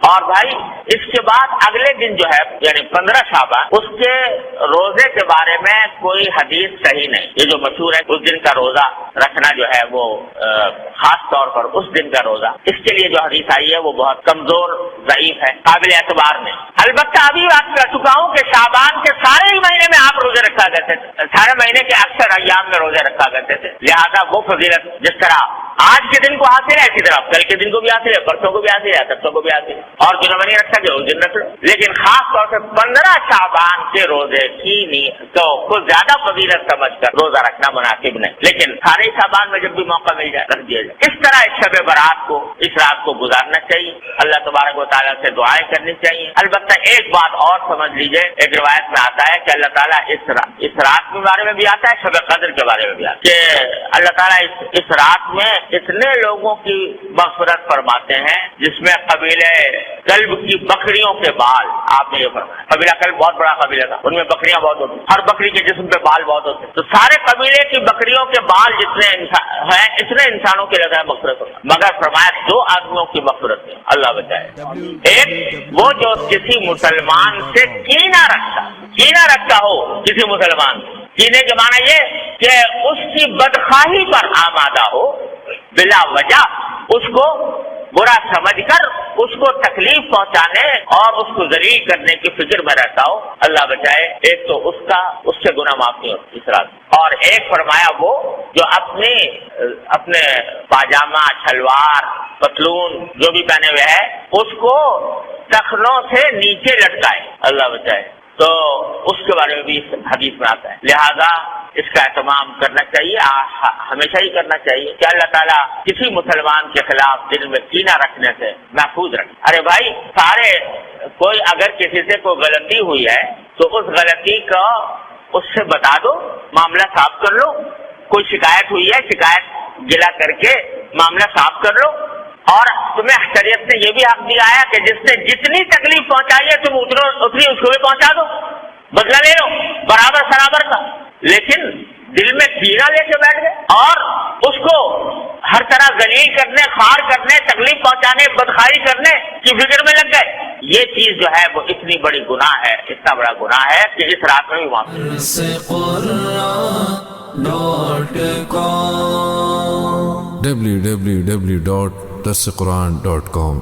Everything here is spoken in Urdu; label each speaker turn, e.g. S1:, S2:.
S1: اور بھائی اس کے بعد اگلے دن جو ہے یعنی 15 شعبان، اس کے روزے کے بارے میں کوئی حدیث صحیح نہیں. یہ جو مشہور ہے اس دن کا روزہ رکھنا جو ہے وہ خاص طور پر اس دن کا روزہ، اس کے لیے جو حدیث آئی ہے وہ بہت کمزور ضعیف ہے، قابل اعتبار نہیں. البتہ ابھی بات کر چکا ہوں کہ شعبان کے سارے ہی مہینے میں آپ روزے رکھا کرتے تھے، سارے مہینے کے اکثر ایام میں روزے رکھا کرتے تھے. لہذا وہ فضیلت جس طرح آج کے دن کو حاصل ہے اسی طرح کل کے دن کو بھی حاصل ہے، پرسوں کو بھی حاصل ہے، ترسوں کو بھی حاصل ہے. اور جنہوں میں نہیں رکھا گیا اس دن رکھ لو. لیکن خاص طور سے 15 شعبان کے روزے کی تو کچھ زیادہ فضیلت سمجھ کر روزہ رکھنا مناسب نہیں، لیکن سارے شعبان میں جب بھی موقع مل جائے رکھ دیا جائے. اس طرح اس شب برات کو، اس رات کو گزارنا چاہیے، اللہ تبارک و تعالیٰ سے دعائیں کرنی چاہیے. البتہ ایک بات اور سمجھ لیجیے، ایک روایت میں آتا ہے کہ اللہ تعالیٰ اس رات کے بارے میں بھی آتا ہے، شب قدر کے بارے میں بھی آتا ہے کہ اللہ تعالیٰ اس رات میں اتنے لوگوں کی مغفرت فرماتے ہیں جس میں قبیلہ کلب کی بکریوں کے بال، آپ نے یہ فرمایا قبیلہ کلب بہت بڑا قبیلہ تھا، ان میں بکریاں بہت ہوتی، ہر بکری کے جسم پہ بال بہت ہوتے، تو سارے قبیلے کی بکریوں کے بال جتنے ہیں اتنے انسانوں کے لگا مغفرت ہوتا، مگر فرمایا 2 آدمیوں کی مغفرت ہے، اللہ بچائے. ایک وہ جو کسی مسلمان سے کینہ رکھتا ہو، کسی مسلمان کینے کے معنی یہ کہ اس کی بدخواہی پر آمادہ ہو، بلا وجہ اس کو برا سمجھ کر اس کو تکلیف پہنچانے اور اس کو ذلیل کرنے کی فکر میں رہتا ہو، اللہ بچائے. ایک تو اس سے گناہ معاف نہیں ہوتا اس رات. اور ایک فرمایا وہ جو اپنے پاجامہ، شلوار، پتلون جو بھی پہنے ہوئے ہے اس کو ٹخنوں سے نیچے لٹکائے، اللہ بچائے. تو اس کے بارے میں بھی حدیث میں آتا ہے. لہذا اس کا اہتمام کرنا چاہیے، ہمیشہ ہی کرنا چاہیے کہ اللہ تعالیٰ کسی مسلمان کے خلاف دل میں کینہ رکھنے سے محفوظ رکھے. ارے بھائی کوئی اگر کسی سے کوئی غلطی ہوئی ہے تو اس غلطی کا اس سے بتا دو، معاملہ صاف کر لو. کوئی شکایت ہوئی ہے، شکایت گلا کر کے معاملہ صاف کر لو. اور تمہیں شریعت نے یہ بھی حق دیا ہے کہ جس نے جتنی تکلیف پہنچائی ہے تم اتنی اس کو بھی پہنچا دو، بدلہ لے لو برابر کا. لیکن دل میں کینہ لے کے بیٹھ گئے اور اس کو ہر طرح ذلیل کرنے، خار کرنے، تکلیف پہنچانے، بدخواہی کرنے کی فکر میں لگ گئے. یہ چیز جو ہے وہ اتنی بڑی گناہ ہے، اتنا بڑا گناہ ہے کہ اس رات میں بھی معاف.
S2: www.darsequran.com